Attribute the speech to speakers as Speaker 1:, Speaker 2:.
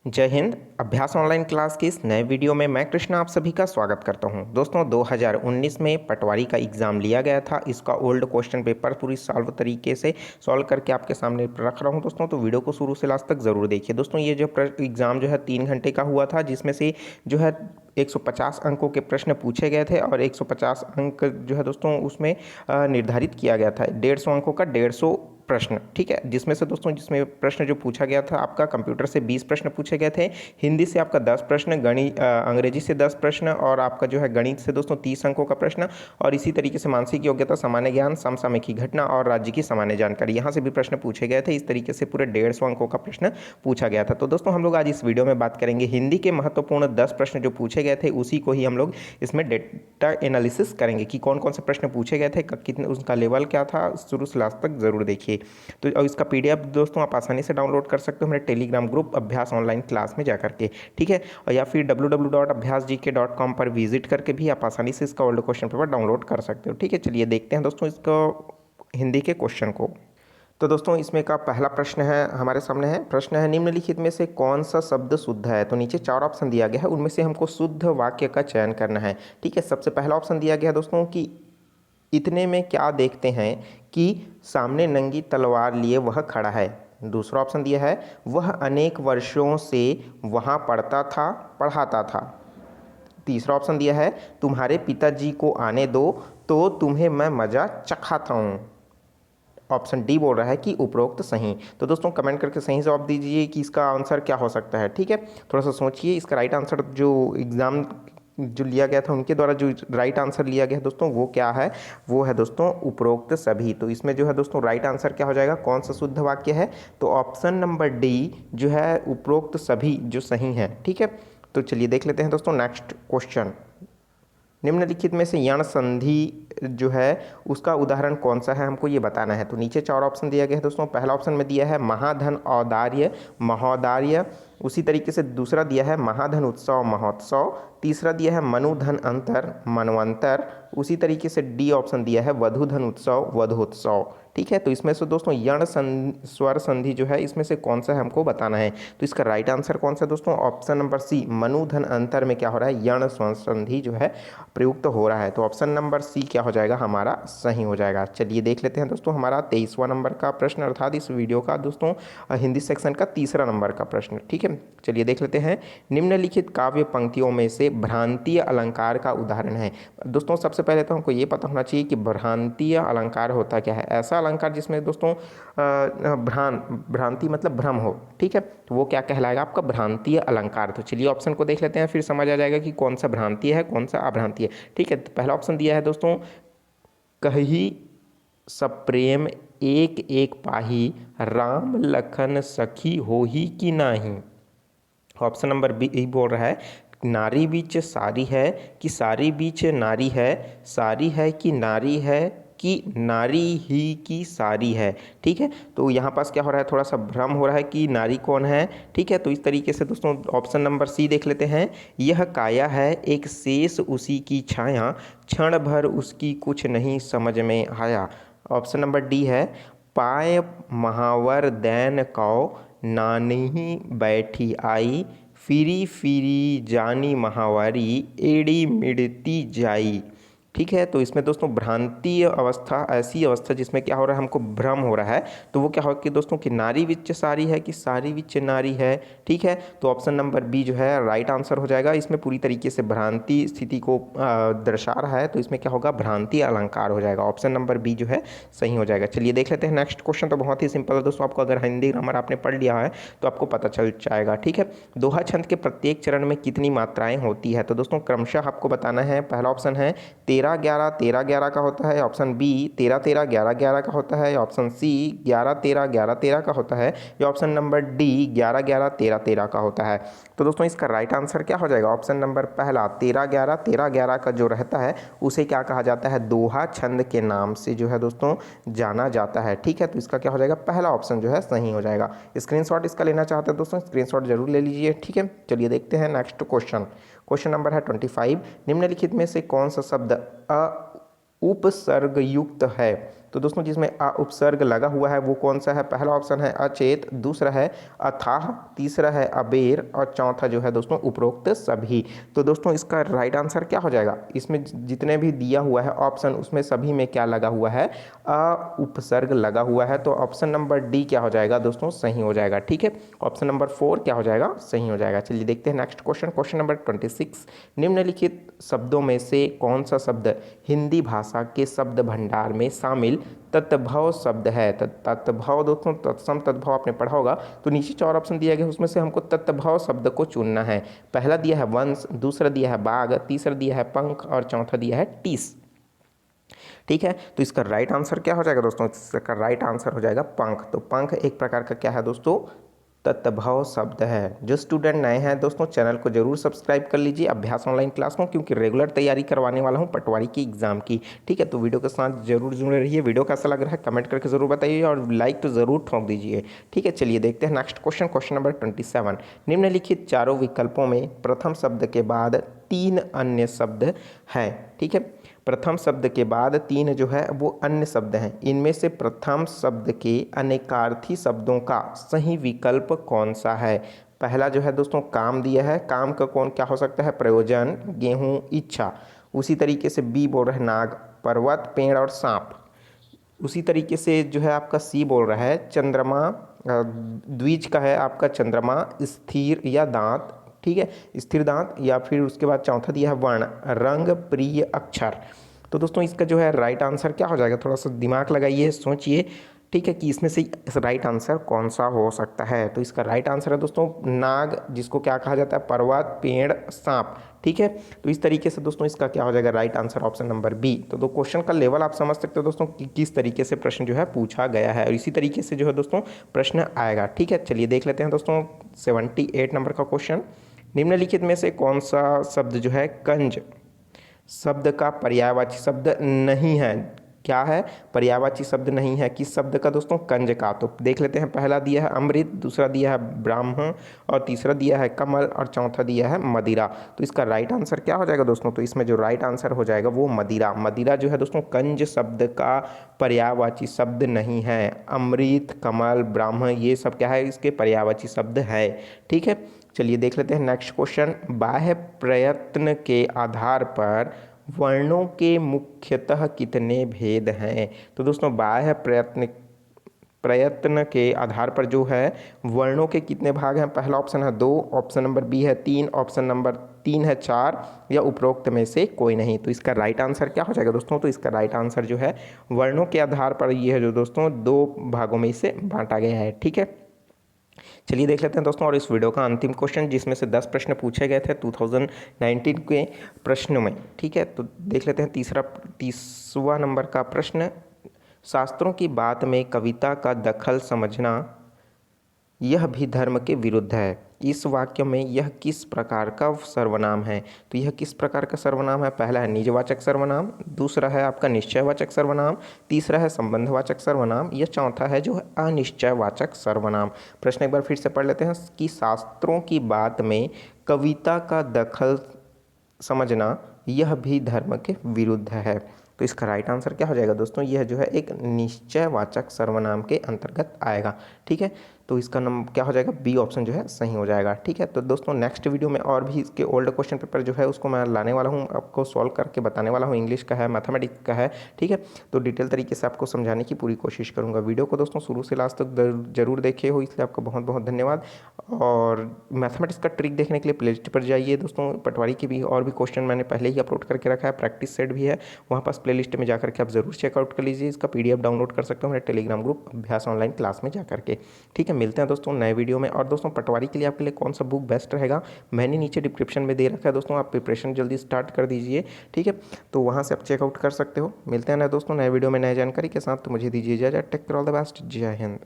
Speaker 1: जय हिंद। अभ्यास online class की इस नए वीडियो में मैं कृष्णा आप सभी का स्वागत करता हूं। दोस्तों 2019 में पटवारी का एग्ज़ाम लिया गया था। इसका ओल्ड क्वेश्चन पेपर पूरी सॉल्व तरीके से सॉल्व करके आपके सामने रख रहा हूं दोस्तों, तो वीडियो को शुरू से लास्ट तक ज़रूर देखिए। दोस्तों ये जो एग्ज़ाम जो है 3 घंटे का हुआ था, जिसमें से जो है 150 अंकों के प्रश्न पूछे गए थे और 150 अंक जो है दोस्तों उसमें निर्धारित किया गया था। 150 अंकों का 150 प्रश्न, ठीक है। जिसमें प्रश्न जो पूछा गया था आपका कंप्यूटर से 20 प्रश्न पूछे गए थे, हिंदी से आपका 10 प्रश्न, अंग्रेजी से 10 प्रश्न और आपका जो है गणित से दोस्तों 30 अंकों का प्रश्न, और इसी तरीके से मानसिक योग्यता, सामान्य ज्ञान, समसामयिक घटना और राज्य की सामान्य जानकारी, यहाँ से भी प्रश्न पूछे गए थे। इस तरीके से पूरे 150 अंकों का प्रश्न पूछा गया था। तो दोस्तों हम लोग आज इस वीडियो में बात करेंगे हिंदी के महत्वपूर्ण 10 प्रश्न जो पूछे गए थे, उसी को ही हम लोग इसमें डेटा एनालिसिस करेंगे कि कौन कौन से प्रश्न पूछे गए थे, कितने, उसका लेवल क्या था। शुरू से लास्ट तक जरूर देखिए। तो और इसका पीडीएफ दोस्तों आप आसानी से डाउनलोड कर सकते हो मेरे टेलीग्राम ग्रुप अभ्यास ऑनलाइन क्लास में जाकर के, ठीक है। और या फिर www.abhyasgk.com पर विजिट करके भी आप आसानी से इसका ओल्ड क्वेश्चन पेपर डाउनलोड कर सकते हो, ठीक है। चलिए देखते हैं दोस्तों इसको हिंदी के क्वेश्चन को। तो दोस्तों इसमें का पहला प्रश्न है हमारे सामने है। प्रश्न है निम्नलिखित में से कौन सा शब्द शुद्ध है। तो नीचे 4 ऑप्शन दिया गया है, उनमें से हमको शुद्ध वाक्य का चयन करना है, ठीक है। सबसे पहला ऑप्शन दिया गया है दोस्तों कि इतने में क्या देखते हैं कि सामने नंगी तलवार लिए वह खड़ा है। दूसरा ऑप्शन दिया है वह अनेक वर्षों से वहाँ पढ़ाता था। तीसरा ऑप्शन दिया है तुम्हारे पिताजी को आने दो तो तुम्हें मैं मज़ा चखाता हूँ। ऑप्शन डी बोल रहा है कि उपरोक्त सही। तो दोस्तों कमेंट करके सही जवाब दीजिए कि इसका आंसर क्या हो सकता है, ठीक है। थोड़ा सा सोचिए। इसका राइट आंसर जो एग्ज़ाम जो लिया गया था उनके द्वारा जो राइट आंसर लिया गया है दोस्तों वो क्या है, वो है दोस्तों उपरोक्त सभी। तो इसमें जो है दोस्तों राइट आंसर क्या हो जाएगा, कौन सा शुद्ध वाक्य है, तो ऑप्शन नंबर डी जो है उपरोक्त सभी जो सही है, ठीक है। तो चलिए देख लेते हैं दोस्तों नेक्स्ट क्वेश्चन। निम्नलिखित में से यण संधि जो है उसका उदाहरण कौन सा है, हमको ये बताना है। तो नीचे 4 ऑप्शन दिया गया है दोस्तों। पहला ऑप्शन में दिया है महाधन औदार्य महोदार्य, उसी तरीके से दूसरा दिया है महाधन उत्सव महोत्सव, तीसरा दिया है मनुधन अंतर मनवंतर, उसी तरीके से डी ऑप्शन दिया है वधुधन उत्सव वधोत्सव, ठीक है। तो इसमें से दोस्तों यण स्वर संधि जो है इसमें से कौन सा है हमको बताना है। तो इसका राइट आंसर कौन सा है दोस्तों, ऑप्शन नंबर सी मनुधन अंतर में क्या हो रहा है, यण स्वर संधि जो है प्रयुक्त हो रहा है। तो ऑप्शन नंबर सी क्या हो जाएगा, हमारा सही हो जाएगा। चलिए देख लेते हैं दोस्तों हमारा 23वां नंबर का प्रश्न, अर्थात इस वीडियो का दोस्तों हिंदी सेक्शन का तीसरा नंबर का प्रश्न, ठीक है। चलिए देख लेते हैं। निम्नलिखित काव्य पंक्तियों में से भ्रांतीय अलंकार का उदाहरण है। दोस्तों सबसे पहले तो हमको ये पता होना चाहिए कि भ्रांतीय अलंकार होता क्या है। ऐसा अलंकार जिसमें दोस्तों भ्रांति मतलब भ्रम हो, ठीक है, तो वो क्या कहलाएगा, आपका भ्रांतीय अलंकार। तो चलिए ऑप्शन को देख लेते हैं, फिर समझ आ जाएगा कि कौन सा भ्रांति है कौन सा अभ्रांति है, ठीक है। तो पहला ऑप्शन दिया है दोस्तों कही सप्रेम एक एक पाही राम लखन सखी हो ही कि नाही। ऑप्शन नंबर बी बोल रहा है नारी बीच सारी है कि सारी बीच नारी है, सारी है कि नारी है कि नारी ही की सारी है, ठीक है। तो यहाँ पास क्या हो रहा है, थोड़ा सा भ्रम हो रहा है कि नारी कौन है, ठीक है। तो इस तरीके से दोस्तों ऑप्शन नंबर सी देख लेते हैं। यह काया है एक शेष उसी की छाया, क्षण भर उसकी कुछ नहीं समझ में आया। ऑप्शन नंबर डी है पाय महावर दैन कौ नानी बैठी आई, फिरी फिरी जानी महावारी एड़ी मिड़ती जाई, ठीक है। तो इसमें दोस्तों भ्रांति अवस्था ऐसी अवस्था जिसमें क्या हो रहा है, हमको भ्रम हो रहा है। तो वो क्या हो कि दोस्तों कि नारी विच सारी है कि सारी विच नारी है, ठीक है। तो ऑप्शन नंबर बी जो है राइट आंसर हो जाएगा। इसमें पूरी तरीके से भ्रांति स्थिति को दर्शा रहा है, तो इसमें क्या होगा, भ्रांति अलंकार हो जाएगा। ऑप्शन नंबर बी जो है सही हो जाएगा। चलिए देख लेते हैं नेक्स्ट क्वेश्चन। तो बहुत ही सिंपल है दोस्तों, आपको अगर हिंदी ग्रामर आपने पढ़ लिया है तो आपको पता चल जाएगा, ठीक है। दोहा छंद के प्रत्येक चरण में कितनी मात्राएं होती है। तो दोस्तों क्रमशः आपको बताना है। पहला ऑप्शन है 13-11 13-11 का होता है, ऑप्शन बी 13-13 11-11 का होता है, ऑप्शन सी 11-13 11-13 का होता है, या ऑप्शन नंबर डी 11-11 13-13 का होता है। तो दोस्तों इसका राइट आंसर क्या हो जाएगा, ऑप्शन नंबर पहला 13-11 13-11 का जो रहता है उसे क्या कहा जाता है, दोहा छंद के नाम से जो है दोस्तों जाना जाता है, ठीक है। तो इसका क्या हो जाएगा, पहला ऑप्शन जो है सही हो जाएगा। स्क्रीनशॉट इसका लेना चाहते हैं दोस्तों, स्क्रीनशॉट जरूर ले लीजिए, ठीक है। चलिए देखते हैं नेक्स्ट क्वेश्चन। क्वेश्चन नंबर है 25। निम्नलिखित में से कौन सा शब्द उपसर्ग युक्त है। तो दोस्तों जिसमें अ उपसर्ग लगा हुआ है वो कौन सा है? पहला ऑप्शन है अचेत, दूसरा है अथाह, तीसरा है अबेर और चौथा जो है दोस्तों उपरोक्त सभी। तो दोस्तों इसका राइट आंसर क्या हो जाएगा? इसमें जितने भी दिया हुआ है ऑप्शन उसमें सभी में क्या लगा हुआ है? अ उपसर्ग लगा हुआ है। तो ऑप्शन नंबर डी क्या हो जाएगा दोस्तों? सही हो जाएगा। ठीक है, ऑप्शन नंबर 4 क्या हो जाएगा? सही हो जाएगा। चलिए देखते हैं नेक्स्ट क्वेश्चन, क्वेश्चन नंबर 26। निम्नलिखित शब्दों में से कौन सा शब्द हिंदी भाषा के शब्द भंडार में शामिल तत्भव शब्द है? तत्भव दोस्तों तत्सम तत्भव आपने पढ़ा होगा। तो नीचे 4 ऑप्शन दिया गया, उसमें से हमको तत्भव शब्द को चुनना है। पहला दिया है वंश, दूसरा दिया है बाघ, तीसरा दिया है पंख और चौथा दिया है टीस। ठीक है, तो इसका राइट आंसर क्या हो जाएगा दोस्तों? इसका राइट आंसर हो जाएगा पंख। तो पंख एक प्रकार का क्या है दोस्तों? तत्भव शब्द है। जो स्टूडेंट नए हैं दोस्तों चैनल को जरूर सब्सक्राइब कर लीजिए अभ्यास ऑनलाइन क्लास को, क्योंकि रेगुलर तैयारी करवाने वाला हूं पटवारी की एग्जाम की। ठीक है, तो वीडियो के साथ जरूर जुड़े रहिए। वीडियो कैसा लग रहा है कमेंट करके जरूर बताइए और लाइक तो जरूर ठोक दीजिए। ठीक है, चलिए देखते हैं नेक्स्ट क्वेश्चन, क्वेश्चन नंबर 27। निम्नलिखित चारों विकल्पों में प्रथम शब्द के बाद 3 अन्य शब्द हैं। ठीक है, प्रथम शब्द के बाद 3 जो है वो अन्य शब्द हैं। इनमें से प्रथम शब्द के अनेकार्थी शब्दों का सही विकल्प कौन सा है? पहला जो है दोस्तों काम दिया है, काम का कौन क्या हो सकता है? प्रयोजन, गेहूं, इच्छा। उसी तरीके से बी बोल रहा है नाग, पर्वत, पेड़ और सांप। उसी तरीके से जो है आपका सी बोल रहा है चंद्रमा, द्विज का है आपका चंद्रमा, स्थिर या दांत। ठीक है, स्थिर दांत। या फिर उसके बाद चौथा दिया है वर्ण, रंग, प्रिय, अक्षर। तो दोस्तों इसका जो है राइट आंसर क्या हो जाएगा? थोड़ा सा दिमाग लगाइए, सोचिए। ठीक है, कि इसमें से राइट आंसर कौन सा हो सकता है? तो इसका राइट आंसर है दोस्तों नाग, जिसको क्या कहा जाता है? पर्वत, पेड़, सांप। ठीक है, तो इस तरीके से दोस्तों इसका क्या हो जाएगा? Right answer option number B. तो दो क्वेश्चन का लेवल आप समझ सकते हो दोस्तों कि किस तरीके से प्रश्न जो है पूछा गया है, और इसी तरीके से जो है दोस्तों प्रश्न आएगा। ठीक है, चलिए देख लेते हैं दोस्तों 78 नंबर का क्वेश्चन। निम्नलिखित में से कौन सा शब्द जो है कंज शब्द का पर्यायवाची शब्द नहीं है? क्या है? पर्यायवाची शब्द नहीं है। किस शब्द का दोस्तों? कंज का। तो देख लेते हैं, पहला दिया है अमृत, दूसरा दिया है ब्राह्मण और तीसरा दिया है कमल और चौथा दिया है मदिरा। तो इसका राइट आंसर क्या हो जाएगा दोस्तों? तो इसमें जो राइट आंसर हो जाएगा वो मदिरा। मदिरा जो है दोस्तों कंज शब्द का पर्यायवाची शब्द नहीं है। अमृत, कमल, ब्राह्मण ये सब क्या है? इसके पर्यायवाची शब्द है। ठीक है, चलिए देख लेते हैं नेक्स्ट क्वेश्चन। बाह्य प्रयत्न के आधार पर वर्णों के मुख्यतः कितने भेद हैं? तो दोस्तों बाह्य प्रयत्न के आधार पर जो है वर्णों के कितने भाग हैं? पहला ऑप्शन है 2, ऑप्शन नंबर बी है 3, ऑप्शन नंबर 3 है 4 या उपरोक्त में से कोई नहीं। तो इसका राइट आंसर क्या हो जाएगा दोस्तों? तो इसका राइट आंसर जो है वर्णों के आधार पर ये है जो दोस्तों 2 भागों में इसे बांटा गया है। ठीक है, चलिए देख लेते हैं दोस्तों और इस वीडियो का अंतिम क्वेश्चन, जिसमें से 10 प्रश्न पूछे गए थे 2019 के प्रश्नों में। ठीक है, तो देख लेते हैं 30वां नंबर का प्रश्न। शास्त्रों की बात में कविता का दखल समझना यह भी धर्म के विरुद्ध है। इस वाक्य में यह किस प्रकार का सर्वनाम है? तो यह किस प्रकार का सर्वनाम है? पहला है निजवाचक सर्वनाम, दूसरा है आपका निश्चयवाचक सर्वनाम, तीसरा है संबंधवाचक सर्वनाम, या चौथा है जो है अनिश्चयवाचक सर्वनाम। प्रश्न एक बार फिर से पढ़ लेते हैं कि शास्त्रों की बात में कविता का दखल समझना यह भी धर्म के विरुद्ध है। तो इसका राइट आंसर क्या हो जाएगा दोस्तों? यह जो है एक निश्चयवाचक सर्वनाम के अंतर्गत आएगा। ठीक है, तो इसका नंबर क्या हो जाएगा? बी ऑप्शन जो है सही हो जाएगा। ठीक है, तो दोस्तों नेक्स्ट वीडियो में और भी इसके ओल्ड क्वेश्चन पेपर जो है उसको मैं लाने वाला हूँ, आपको सॉल्व करके बताने वाला हूँ। इंग्लिश का है, मैथमेटिक्स का है। ठीक है, तो डिटेल तरीके से आपको समझाने की पूरी कोशिश करूँगा। वीडियो को दोस्तों शुरू से लास्ट तक जरूर देखे हो, इसलिए आपका बहुत बहुत धन्यवाद। और मैथमेटिक्स का ट्रिक देखने के लिए प्ले लिस्ट पर जाइए दोस्तों। पटवारी के भी और भी क्वेश्चन मैंने पहले ही अपलोड करके रखा है, प्रैक्टिस सेट भी है, वहाँ पास प्ले लिस्ट में जाकर के आप जरूर चेकआउट कर लीजिए। इसका PDF डाउनलोड कर सकते हो मेरे टेलीग्राम ग्रुप अभ्यास ऑनलाइन क्लास में जाकर के। ठीक है, मिलते हैं दोस्तों नए वीडियो में। और दोस्तों पटवारी के लिए आपके लिए कौन सा बुक बेस्ट रहेगा मैंने नीचे डिस्क्रिप्शन में दे रखा है दोस्तों, आप प्रिपरेशन जल्दी स्टार्ट कर दीजिए। ठीक है, तो वहाँ से आप चेकआउट कर सकते हो। मिलते हैं ना दोस्तों नए वीडियो में नए जानकारी के साथ। तो मुझे दीजिए इजाजत। Take care, all the best, जय हिंद।